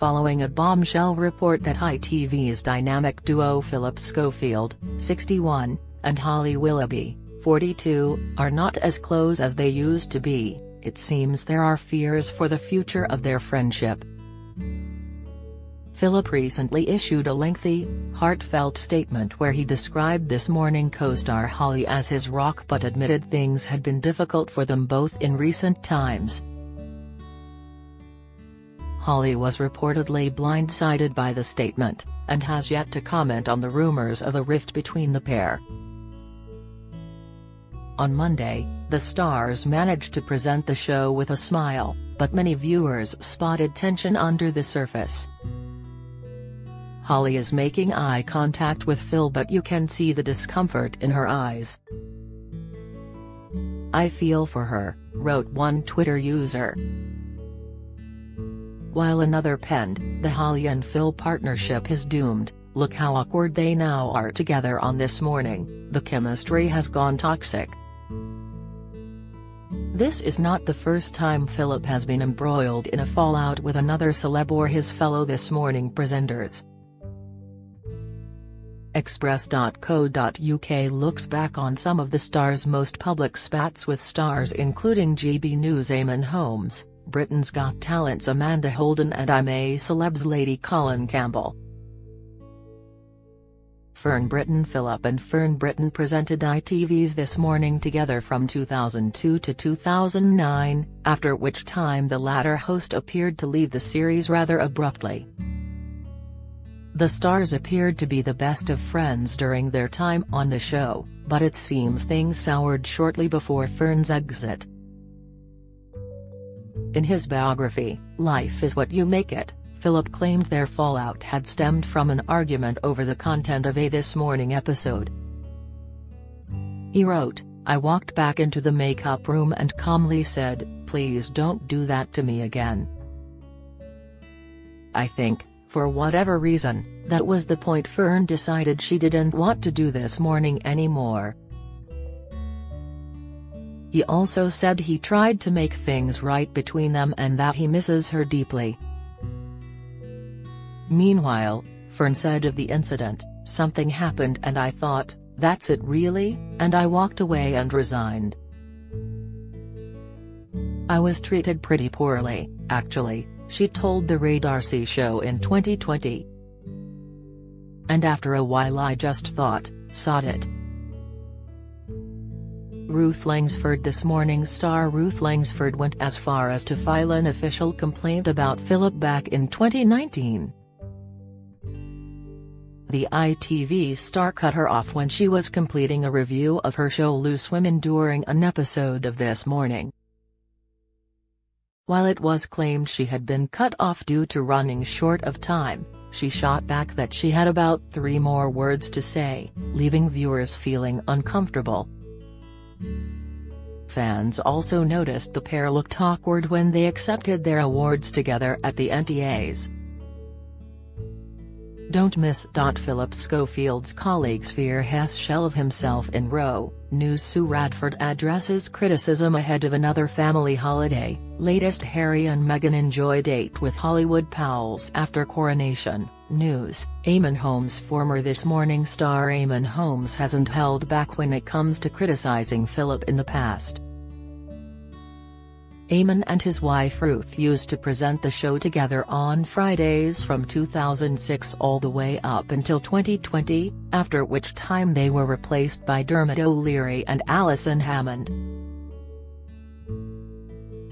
following a bombshell report that ITV's dynamic duo Phillip Schofield, 61, and Holly Willoughby, 42, are not as close as they used to be. It seems there are fears for the future of their friendship. Phillip recently issued a lengthy, heartfelt statement where he described This Morning co-star Holly as his rock but admitted things had been difficult for them both in recent times. Holly was reportedly blindsided by the statement, and has yet to comment on the rumors of a rift between the pair. On Monday, the stars managed to present the show with a smile, but many viewers spotted tension under the surface. Holly is making eye contact with Phil, but you can see the discomfort in her eyes. "I feel for her," wrote one Twitter user. While another penned, "The Holly and Phil partnership is doomed, look how awkward they now are together on This Morning, the chemistry has gone toxic." This is not the first time Phillip has been embroiled in a fallout with another celeb or his fellow This Morning presenters. Express.co.uk looks back on some of the star's most public spats with stars including GB News' Eamonn Holmes, Britain's Got Talent's Amanda Holden and I'm a Celeb's Lady Colin Campbell. Fern Britton Phillip and Fern Britton presented ITV's This Morning together from 2002 to 2009, after which time the latter host appeared to leave the series rather abruptly. The stars appeared to be the best of friends during their time on the show, but it seems things soured shortly before Fern's exit. In his biography, Life is What You Make It, Phillip claimed their fallout had stemmed from an argument over the content of a This Morning episode. He wrote, "I walked back into the makeup room and calmly said, 'Please don't do that to me again.' I think, for whatever reason, that was the point Fern decided she didn't want to do This Morning anymore." He also said he tried to make things right between them and that he misses her deeply. Meanwhile, Fern said of the incident, "Something happened and I thought, that's it really, and I walked away and resigned. I was treated pretty poorly, actually," she told the Ray Darcy Show in 2020. "And after a while I just thought, sod it." Ruth Langsford This Morning star Ruth Langsford went as far as to file an official complaint about Phillip back in 2019. The ITV star cut her off when she was completing a review of her show Loose Women during an episode of This Morning. While it was claimed she had been cut off due to running short of time, she shot back that she had about 3 more words to say, leaving viewers feeling uncomfortable. Fans also noticed the pair looked awkward when they accepted their awards together at the NTAs. Don't miss. Phillip Schofield's colleagues fear Hess shell of himself in Row, News. Sue Radford addresses criticism ahead of another family holiday, latest Harry and Meghan enjoy date with Hollywood pals after coronation, News. Eamonn Holmes Former This Morning star Eamonn Holmes hasn't held back when it comes to criticizing Phillip in the past. Eamonn and his wife Ruth used to present the show together on Fridays from 2006 all the way up until 2020, after which time they were replaced by Dermot O'Leary and Alison Hammond.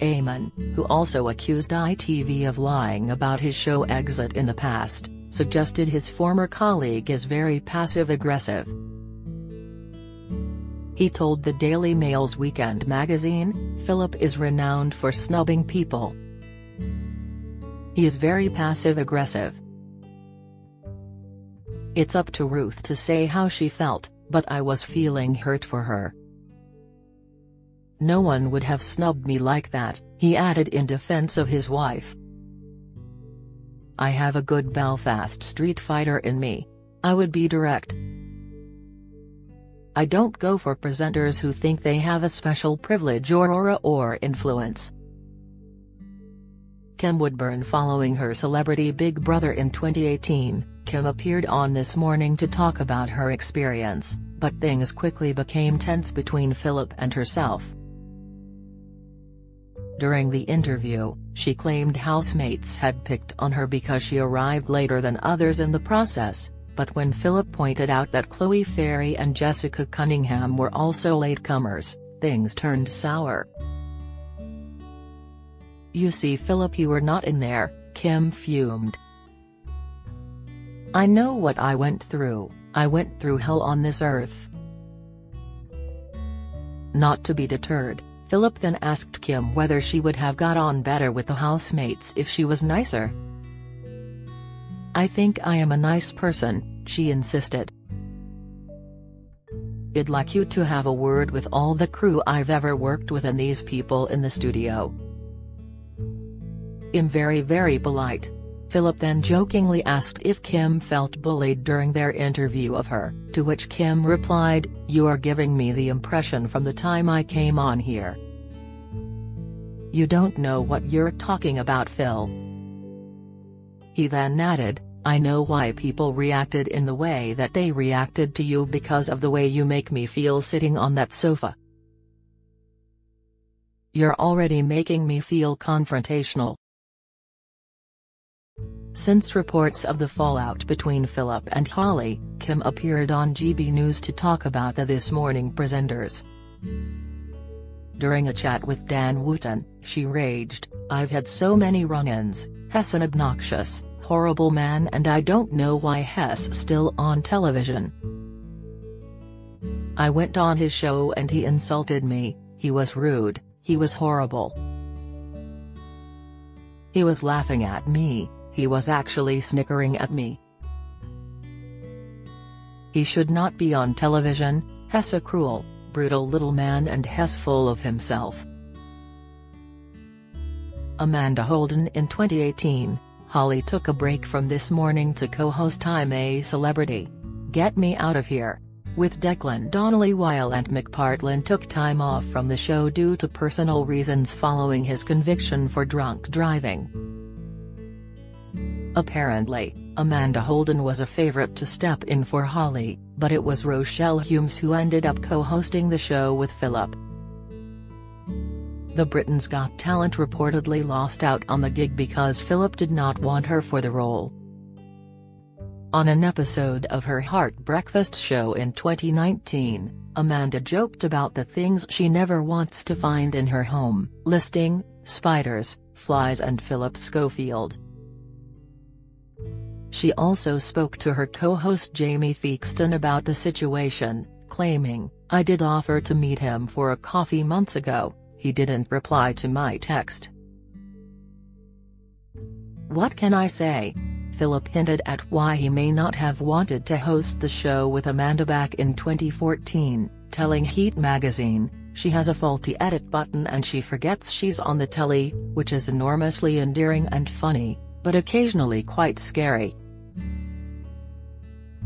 Eamonn, who also accused ITV of lying about his show exit in the past, suggested his former colleague is very passive-aggressive. He told the Daily Mail's Weekend magazine, "Phillip is renowned for snubbing people. He is very passive-aggressive. It's up to Ruth to say how she felt, but I was feeling hurt for her. No one would have snubbed me like that," he added in defense of his wife. "I have a good Belfast street fighter in me. I would be direct. I don't go for presenters who think they have a special privilege or aura or influence." Kim Woodburn. Following her Celebrity Big Brother in 2018, Kim appeared on This Morning to talk about her experience, but things quickly became tense between Phillip and herself. During the interview, she claimed housemates had picked on her because she arrived later than others in the process, but when Phillip pointed out that Chloe Ferry and Jessica Cunningham were also latecomers, things turned sour. "You see, Phillip, you were not in there," Kim fumed. "I know what I went through. I went through hell on this earth." Not to be deterred, Phillip then asked Kim whether she would have got on better with the housemates if she was nicer. "I think I am a nice person," she insisted. "I'd like you to have a word with all the crew I've ever worked with and these people in the studio. I'm very, very polite." Phillip then jokingly asked if Kim felt bullied during their interview of her, to which Kim replied, "You are giving me the impression from the time I came on here. You don't know what you're talking about, Phil." He then added, "I know why people reacted in the way that they reacted to you because of the way you make me feel sitting on that sofa. You're already making me feel confrontational." Since reports of the fallout between Phillip and Holly, Kim appeared on GB News to talk about the This Morning presenters. During a chat with Dan Wooten, she raged, "I've had so many run-ins, Hess an obnoxious, horrible man, and I don't know why Hess still on television. I went on his show and he insulted me, he was rude, he was horrible. He was laughing at me, he was actually snickering at me. He should not be on television, Hess a cruel, brutal little man and Hess full of himself." Amanda Holden. In 2018, Holly took a break from This Morning to co-host I'm a Celebrity. Get Me Out of Here, with Declan Donnelly, while Ant McPartlin took time off from the show due to personal reasons following his conviction for drunk driving. Apparently, Amanda Holden was a favorite to step in for Holly, but it was Rochelle Humes who ended up co-hosting the show with Phillip. The Britain's Got Talent reportedly lost out on the gig because Phillip did not want her for the role. On an episode of her Heart Breakfast show in 2019, Amanda joked about the things she never wants to find in her home, listing spiders, flies and Phillip Schofield. She also spoke to her co-host Jamie Theakston about the situation, claiming, "I did offer to meet him for a coffee months ago, he didn't reply to my text. What can I say?" Phillip hinted at why he may not have wanted to host the show with Amanda back in 2014, telling Heat magazine, "She has a faulty edit button and she forgets she's on the telly, which is enormously endearing and funny, but occasionally quite scary."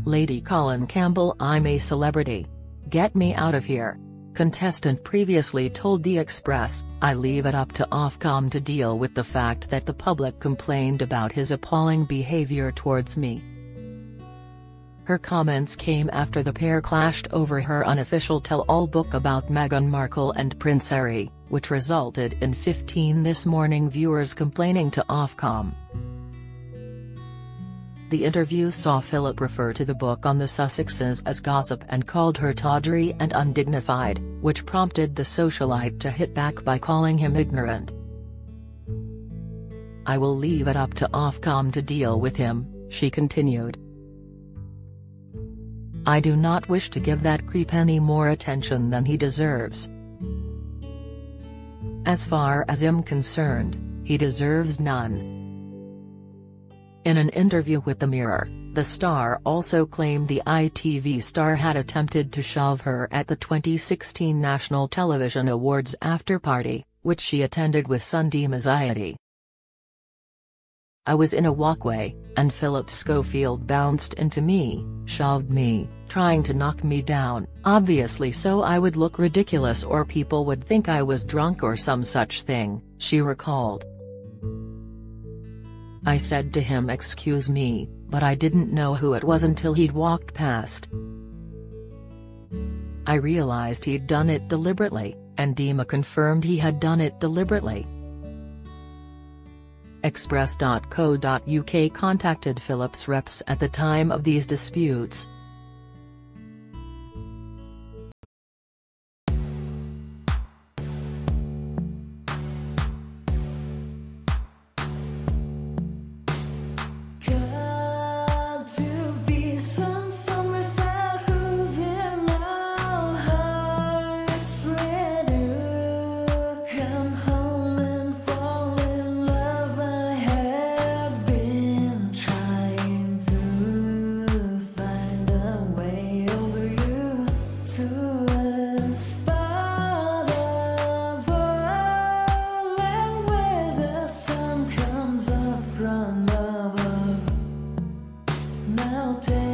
Lady Colin Campbell. I'm a Celebrity. Get Me Out of Here. Contestant previously told The Express, "I leave it up to Ofcom to deal with the fact that the public complained about his appalling behavior towards me." Her comments came after the pair clashed over her unofficial tell-all book about Meghan Markle and Prince Harry, which resulted in 15 This Morning viewers complaining to Ofcom. The interview saw Phillip refer to the book on the Sussexes as gossip and called her tawdry and undignified, which prompted the socialite to hit back by calling him ignorant. "I will leave it up to Ofcom to deal with him," she continued. "I do not wish to give that creep any more attention than he deserves. As far as I'm concerned, he deserves none." In an interview with The Mirror, the star also claimed the ITV star had attempted to shove her at the 2016 National Television Awards after-party, which she attended with Sunday Mazziotti. "I was in a walkway, and Phillip Schofield bounced into me, shoved me, trying to knock me down, obviously so I would look ridiculous or people would think I was drunk or some such thing," she recalled. I said to him, "Excuse me, but I didn't know who it was until he'd walked past. I realized he'd done it deliberately, and Dima confirmed he had done it deliberately." Express.co.uk contacted Phillip's reps at the time of these disputes. Now take